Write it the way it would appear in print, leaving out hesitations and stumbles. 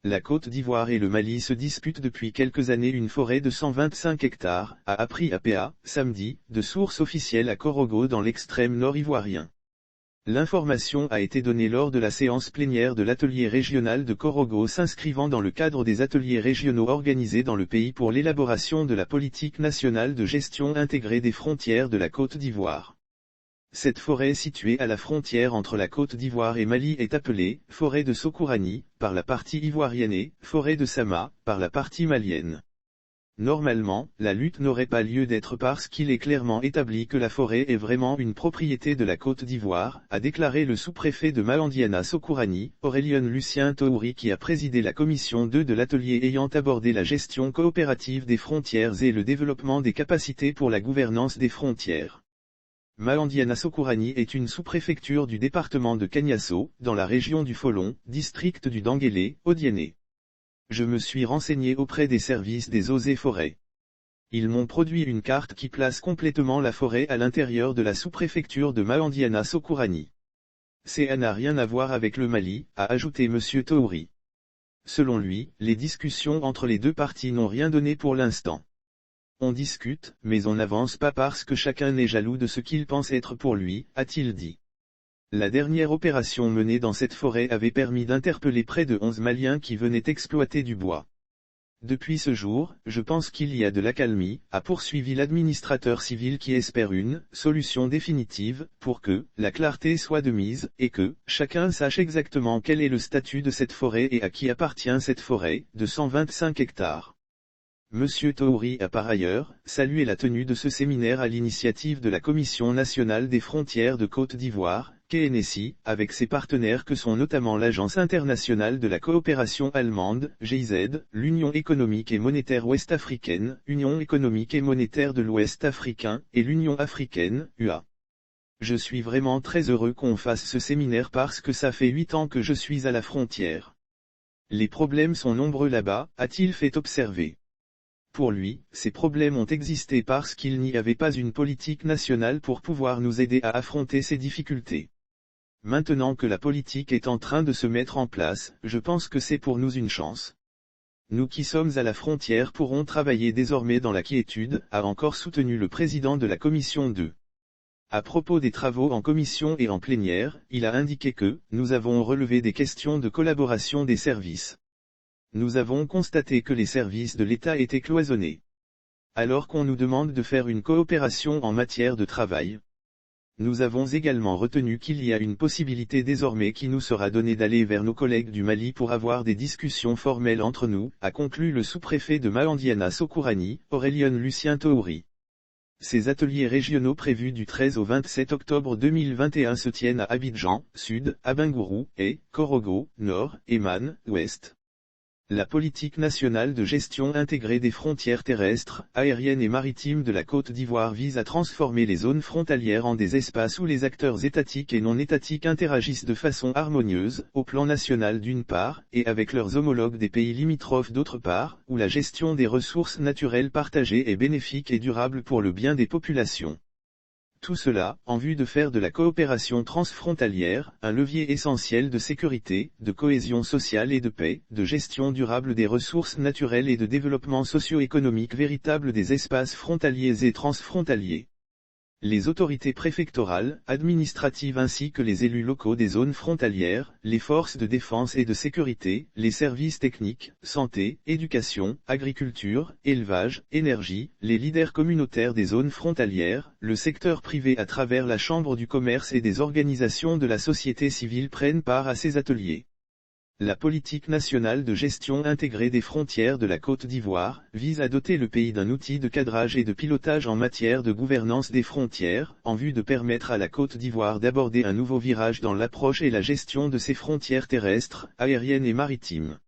La Côte d'Ivoire et le Mali se disputent depuis quelques années une forêt de 125 hectares, a appris APA, samedi, de sources officielles à Korogo dans l'extrême nord ivoirien. L'information a été donnée lors de la séance plénière de l'atelier régional de Korogo s'inscrivant dans le cadre des ateliers régionaux organisés dans le pays pour l'élaboration de la politique nationale de gestion intégrée des frontières de la Côte d'Ivoire. Cette forêt située à la frontière entre la Côte d'Ivoire et Mali est appelée « forêt de Sokourani » par la partie ivoirienne et « forêt de Sama » par la partie malienne. Normalement, la lutte n'aurait pas lieu d'être parce qu'il est clairement établi que la forêt est vraiment une propriété de la Côte d'Ivoire, a déclaré le sous-préfet de Malandiana Sokourani, Aurélien Lucien Touri qui a présidé la commission 2 de l'atelier ayant abordé la gestion coopérative des frontières et le développement des capacités pour la gouvernance des frontières. Malandiana Sokourani est une sous-préfecture du département de Kagnasso, dans la région du Folon, district du Denguélé, au Diéné. Je me suis renseigné auprès des services des eaux et forêts. Ils m'ont produit une carte qui place complètement la forêt à l'intérieur de la sous-préfecture de Malandiana Sokourani. Ça n'a rien à voir avec le Mali, a ajouté M. Touri. Selon lui, les discussions entre les deux parties n'ont rien donné pour l'instant. On discute, mais on n'avance pas parce que chacun est jaloux de ce qu'il pense être pour lui, a-t-il dit. La dernière opération menée dans cette forêt avait permis d'interpeller près de 11 Maliens qui venaient exploiter du bois. Depuis ce jour, je pense qu'il y a de l'accalmie, a poursuivi l'administrateur civil qui espère une solution définitive, pour que la clarté soit de mise, et que chacun sache exactement quel est le statut de cette forêt et à qui appartient cette forêt, de 125 hectares. Monsieur Touri a par ailleurs salué la tenue de ce séminaire à l'initiative de la Commission nationale des frontières de Côte d'Ivoire, KNSI, avec ses partenaires que sont notamment l'Agence internationale de la coopération allemande, GIZ, l'Union économique et monétaire ouest-africaine, Union économique et monétaire de l'Ouest africain, et l'Union africaine, UA. Je suis vraiment très heureux qu'on fasse ce séminaire parce que ça fait 8 ans que je suis à la frontière. Les problèmes sont nombreux là-bas, a-t-il fait observer. Pour lui, ces problèmes ont existé parce qu'il n'y avait pas une politique nationale pour pouvoir nous aider à affronter ces difficultés. Maintenant que la politique est en train de se mettre en place, je pense que c'est pour nous une chance. Nous qui sommes à la frontière pourrons travailler désormais dans la quiétude, a encore soutenu le président de la commission 2. À propos des travaux en commission et en plénière, il a indiqué que, nous avons relevé des questions de collaboration des services. Nous avons constaté que les services de l'État étaient cloisonnés. Alors qu'on nous demande de faire une coopération en matière de travail. Nous avons également retenu qu'il y a une possibilité désormais qui nous sera donnée d'aller vers nos collègues du Mali pour avoir des discussions formelles entre nous, a conclu le sous-préfet de Malandiana Sokourani, Aurélien Lucien Touri. Ces ateliers régionaux prévus du 13 au 27 octobre 2021 se tiennent à Abidjan, Sud, Abengourou, et Korogo, Nord, et Man, Ouest. La politique nationale de gestion intégrée des frontières terrestres, aériennes et maritimes de la Côte d'Ivoire vise à transformer les zones frontalières en des espaces où les acteurs étatiques et non étatiques interagissent de façon harmonieuse, au plan national d'une part, et avec leurs homologues des pays limitrophes d'autre part, où la gestion des ressources naturelles partagées est bénéfique et durable pour le bien des populations. Tout cela, en vue de faire de la coopération transfrontalière, un levier essentiel de sécurité, de cohésion sociale et de paix, de gestion durable des ressources naturelles et de développement socio-économique véritable des espaces frontaliers et transfrontaliers. Les autorités préfectorales, administratives ainsi que les élus locaux des zones frontalières, les forces de défense et de sécurité, les services techniques, santé, éducation, agriculture, élevage, énergie, les leaders communautaires des zones frontalières, le secteur privé à travers la Chambre du commerce et des organisations de la société civile prennent part à ces ateliers. La politique nationale de gestion intégrée des frontières de la Côte d'Ivoire vise à doter le pays d'un outil de cadrage et de pilotage en matière de gouvernance des frontières, en vue de permettre à la Côte d'Ivoire d'aborder un nouveau virage dans l'approche et la gestion de ses frontières terrestres, aériennes et maritimes.